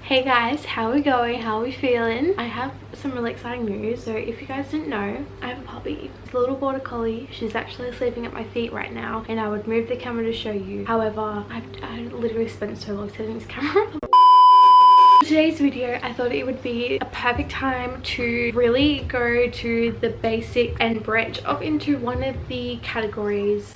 Hey guys, how are we going? How are we feeling? I have some really exciting news. So if you guys didn't know, I have a puppy. It's a little border collie. She's actually sleeping at my feet right now, and I would move the camera to show you. However, I literally spent so long setting this camera up. For today's video, I thought it would be a perfect time to really go to the basic and branch off into one of the categories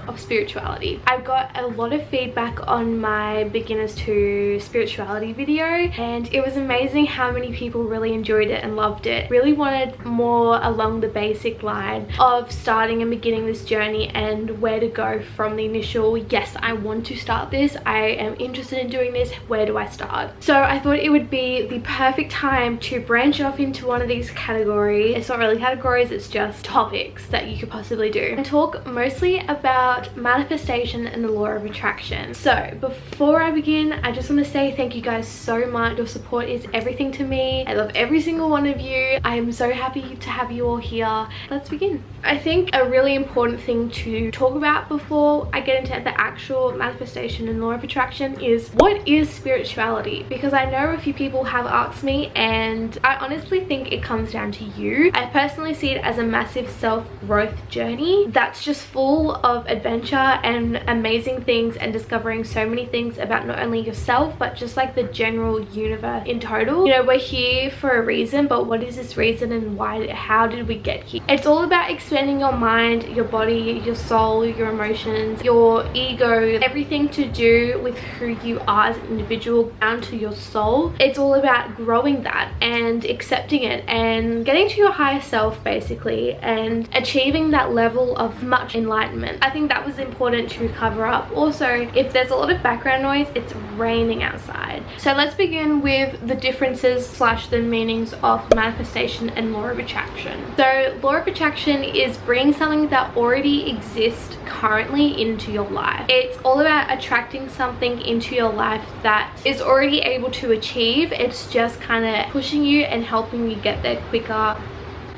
of spirituality. I got a lot of feedback on my beginners to spirituality video, and it was amazing how many people really enjoyed it and loved it. Really wanted more along the basic line of starting and beginning this journey and where to go from the initial, yes, I want to start this, I am interested in doing this, where do I start? So I thought it would be the perfect time to branch off into one of these categories. It's not really categories, it's just topics that you could possibly do, and talk mostly about manifestation and the law of attraction. So before I begin, I just want to say thank you guys so much. Your support is everything to me. I love every single one of you. I am so happy to have you all here. Let's begin. I think a really important thing to talk about before I get into the actual manifestation and law of attraction is, what is spirituality? Because I know a few people have asked me, and I honestly think it comes down to you. I personally see it as a massive self-growth journey that's just full of adventure and amazing things, and discovering so many things about not only yourself but just like the general universe in total. You know, we're here for a reason, but what is this reason and why? How did we get here? It's all about expanding your mind, your body, your soul, your emotions, your ego, everything to do with who you are as an individual down to your soul. It's all about growing that and accepting it and getting to your higher self basically, and achieving that level of much enlightenment. I think that was important to cover up. Also, if there's a lot of background noise, it's raining outside. So let's begin with the differences / the meanings of manifestation and law of attraction. So law of attraction is bringing something that already exists currently into your life. It's all about attracting something into your life that is already able to achieve. It's just kind of pushing you and helping you get there quicker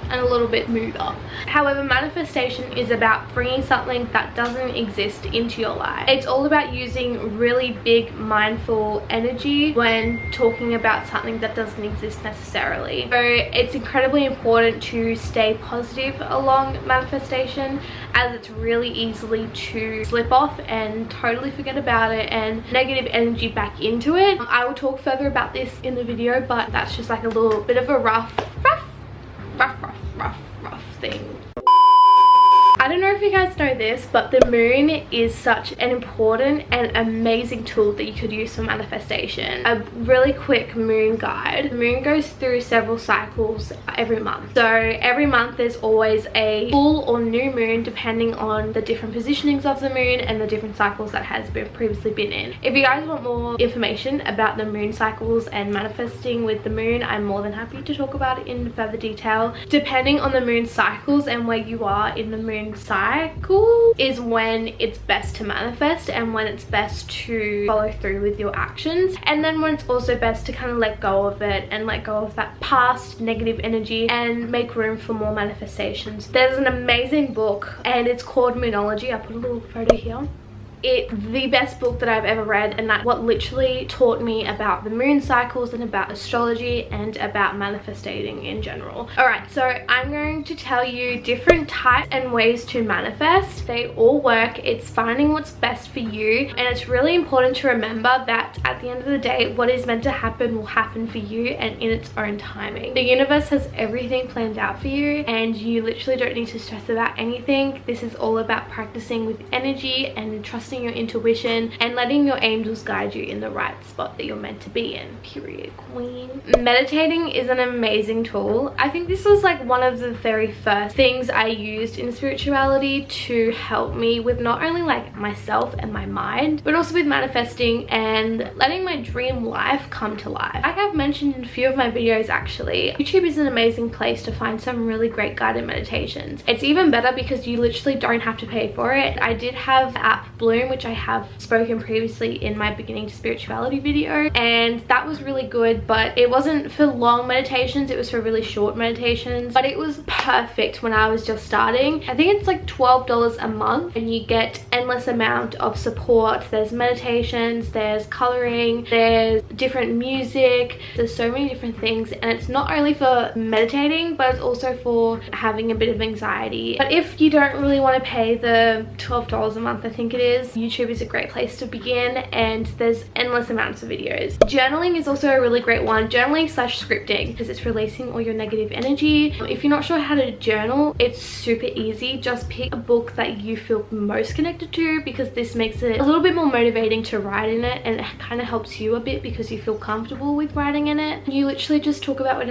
and a little bit smoother. However, manifestation is about bringing something that doesn't exist into your life. It's all about using really big mindful energy when talking about something that doesn't exist necessarily. So it's incredibly important to stay positive along manifestation, as it's really easily to slip off and totally forget about it and negative energy back into it. I will talk further about this in the video, but that's just like a little bit of a rough thing. I don't know if you guys know this, but the moon is such an important and amazing tool that you could use for manifestation. A really quick moon guide. The moon goes through several cycles every month. So every month there's always a full or new moon depending on the different positionings of the moon and the different cycles that has previously been in. If you guys want more information about the moon cycles and manifesting with the moon, I'm more than happy to talk about it in further detail. Depending on the moon cycles and where you are in the moon cycle is when it's best to manifest and when it's best to follow through with your actions, and then when it's also best to kind of let go of it and let go of that past negative energy and make room for more manifestations. There's an amazing book and it's called Moonology. I put a little photo here. It's the best book that I've ever read, and that's what literally taught me about the moon cycles and about astrology and about manifesting in general. Alright, so I'm going to tell you different types and ways to manifest. They all work. It's finding what's best for you, and it's really important to remember that at the end of the day, what is meant to happen will happen for you and in its own timing. The universe has everything planned out for you, and you literally don't need to stress about anything. This is all about practicing with energy and trusting your intuition and letting your angels guide you in the right spot that you're meant to be in. Period, queen. Meditating is an amazing tool. I think this was like one of the very first things I used in spirituality to help me with not only like myself and my mind, but also with manifesting and letting my dream life come to life. Like I've mentioned in a few of my videos actually, YouTube is an amazing place to find some really great guided meditations. It's even better because you literally don't have to pay for it. I did have the app Bloom moon, which I have spoken previously in my beginning to spirituality video, and that was really good, but it wasn't for long meditations, it was for really short meditations, but it was perfect when I was just starting. I think it's like $12 a month and you get endless amount of support. There's meditations, there's coloring, there's different music, there's so many different things, and it's not only for meditating but it's also for having a bit of anxiety. But if you don't really want to pay the $12 a month, I think it is, YouTube is a great place to begin, and there's endless amounts of videos. Journaling is also a really great one, journaling slash scripting, because it's releasing all your negative energy. If you're not sure how to journal, it's super easy. Just pick a book that you feel most connected to, because this makes it a little bit more motivating to write in it, and it kind of helps you a bit because you feel comfortable with writing in it. You literally just talk about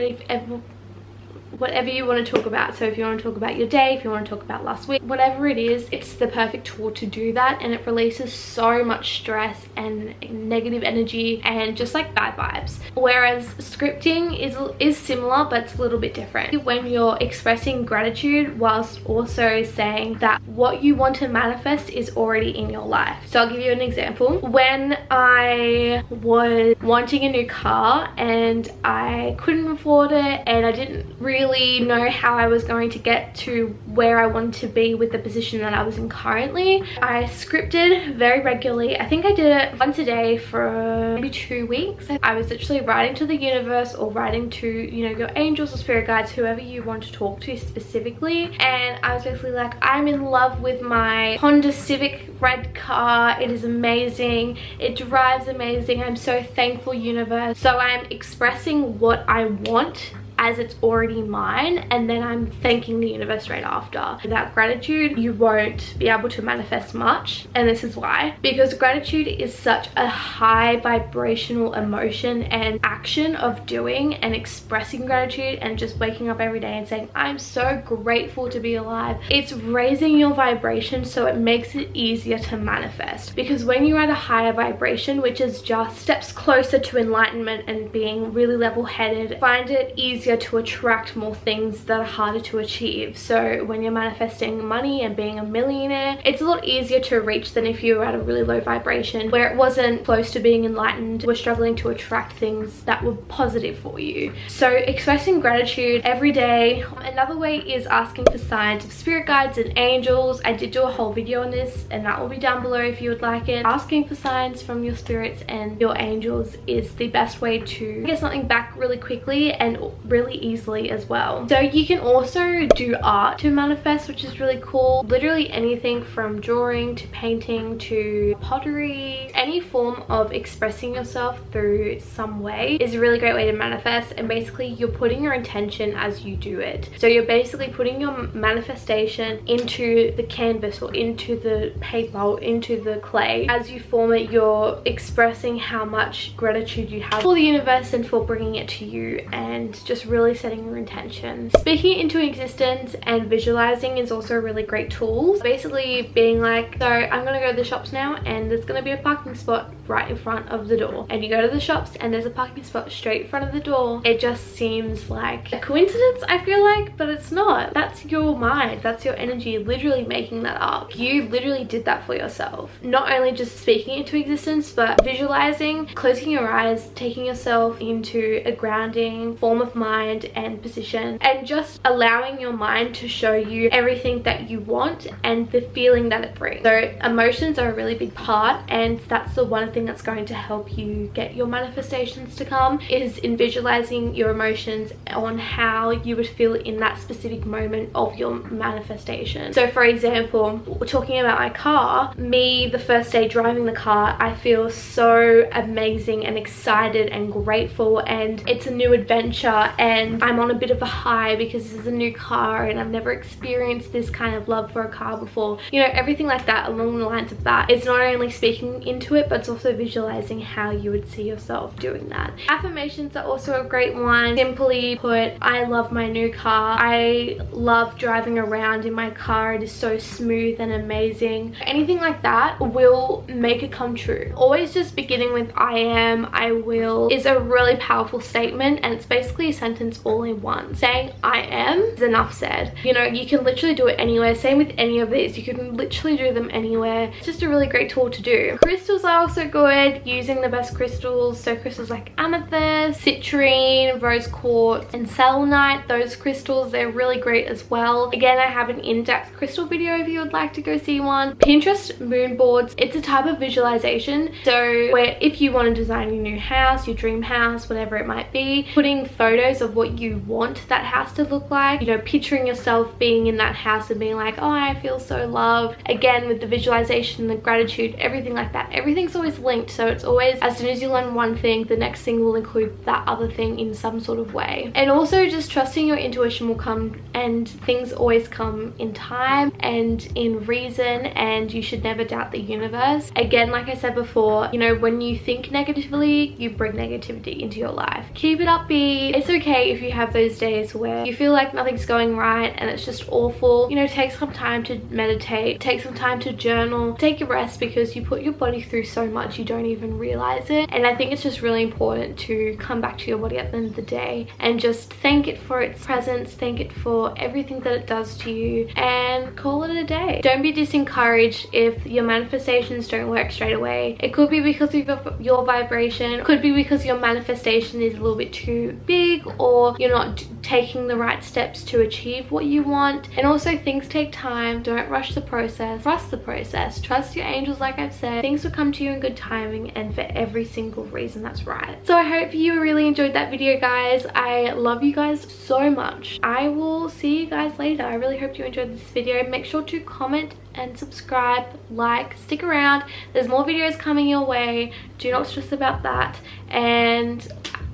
whatever you want to talk about. So if you want to talk about your day, if you want to talk about last week, whatever it is, it's the perfect tool to do that, and it releases so much stress and negative energy and just like bad vibes. Whereas scripting is similar, but it's a little bit different. When you're expressing gratitude whilst also saying that what you want to manifest is already in your life. So I'll give you an example. When I was wanting a new car and I couldn't afford it, and I didn't really know how I was going to get to where I wanted to be with the position that I was in currently, I scripted very regularly. I think I did it once a day for maybe 2 weeks. I was literally writing to the universe, or writing to, you know, your angels or spirit guides, whoever you want to talk to specifically, and I was basically like, I'm in love with my Honda Civic red car, it is amazing, it drives amazing, I'm so thankful, universe. So I'm expressing what I want as it's already mine, and then I'm thanking the universe right after. Without gratitude, you won't be able to manifest much, and this is why. Because gratitude is such a high vibrational emotion and action of doing and expressing gratitude, and just waking up every day and saying, I'm so grateful to be alive. It's raising your vibration, so it makes it easier to manifest. Because when you're at a higher vibration, which is just steps closer to enlightenment and being really level-headed, find it easier to attract more things that are harder to achieve. So when you're manifesting money and being a millionaire, it's a lot easier to reach than if you were at a really low vibration where it wasn't close to being enlightened, we're struggling to attract things that were positive for you. So expressing gratitude every day. Another way is asking for signs of spirit guides and angels. I did do a whole video on this, and that will be down below if you would like it. Asking for signs from your spirits and your angels is the best way to get something back really quickly and really easily as well. So you can also do art to manifest, which is really cool. Literally anything from drawing to painting to pottery, any form of expressing yourself through some way is a really great way to manifest. And basically you're putting your intention as you do it. So you're basically putting your manifestation into the canvas or into the paper or into the clay. As you form it, you're expressing how much gratitude you have for the universe and for bringing it to you, and just really setting your intentions. Speaking it into existence and visualizing is also a really great tool. Basically being like, so I'm gonna go to the shops now, and there's gonna be a parking spot right in front of the door, and you go to the shops and there's a parking spot straight in front of the door. It just seems like a coincidence, I feel like, but it's not. That's your mind, that's your energy literally making that up. You literally did that for yourself. Not only just speaking it into existence, but visualizing, closing your eyes, taking yourself into a grounding form of mind and position, and just allowing your mind to show you everything that you want and the feeling that it brings. So emotions are a really big part, and that's the one thing that's going to help you get your manifestations to come, is in visualizing your emotions on how you would feel in that specific moment of your manifestation. So for example, we're talking about my car. Me, the first day driving the car, I feel so amazing and excited and grateful, and it's a new adventure, and I'm on a bit of a high because this is a new car and I've never experienced this kind of love for a car before. You know, everything like that, along the lines of that. It's not only speaking into it, but it's also also visualizing how you would see yourself doing that. Affirmations are also a great one. Simply put, I love my new car. I love driving around in my car. It is so smooth and amazing. Anything like that will make it come true. Always just beginning with I am, I will is a really powerful statement, and it's basically a sentence all in one. Saying I am is enough said. You know, you can literally do it anywhere. Same with any of these. You can literally do them anywhere. It's just a really great tool to do. Crystals are also good. Using the best crystals. So crystals like amethyst, citrine, rose quartz, and selenite. Those crystals, they're really great as well. Again, I have an in-depth crystal video if you would like to go see one. Pinterest moon boards. It's a type of visualization. So where if you want to design your new house, your dream house, whatever it might be, putting photos of what you want that house to look like, you know, picturing yourself being in that house and being like, oh, I feel so loved. Again, with the visualization, the gratitude, everything like that, everything's always linked. So it's always, as soon as you learn one thing, the next thing will include that other thing in some sort of way. And also just trusting your intuition will come, and things always come in time and in reason, and you should never doubt the universe. Again, like I said before, you know, when you think negatively, you bring negativity into your life. Keep it upbeat. It's okay if you have those days where you feel like nothing's going right and it's just awful. You know, take some time to meditate, take some time to journal, take a rest, because you put your body through so much you don't even realize it. And I think it's just really important to come back to your body at the end of the day and just thank it for its presence, thank it for everything that it does to you, and call it a day. Don't be disencouraged if your manifestations don't work straight away. It could be because of your vibration, it could be because your manifestation is a little bit too big, or you're not taking the right steps to achieve what you want. And also, things take time. Don't rush the process. Trust the process. Trust your angels. Like I've said, things will come to you in good timing and for every single reason that's right. So I hope you really enjoyed that video, guys. I love you guys so much. I will see you guys later. I really hope you enjoyed this video. Make sure to comment and subscribe, like, stick around. There's more videos coming your way. Do not stress about that. And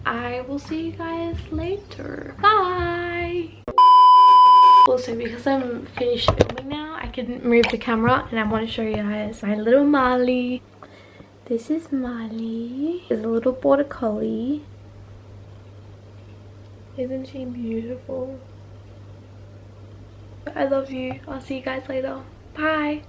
I will see you guys later. Bye. Also, because I'm finished filming now, I can move the camera and I want to show you guys my little Molly. This is Molly. She's a little border collie. Isn't she beautiful? I love you. I'll see you guys later. Bye.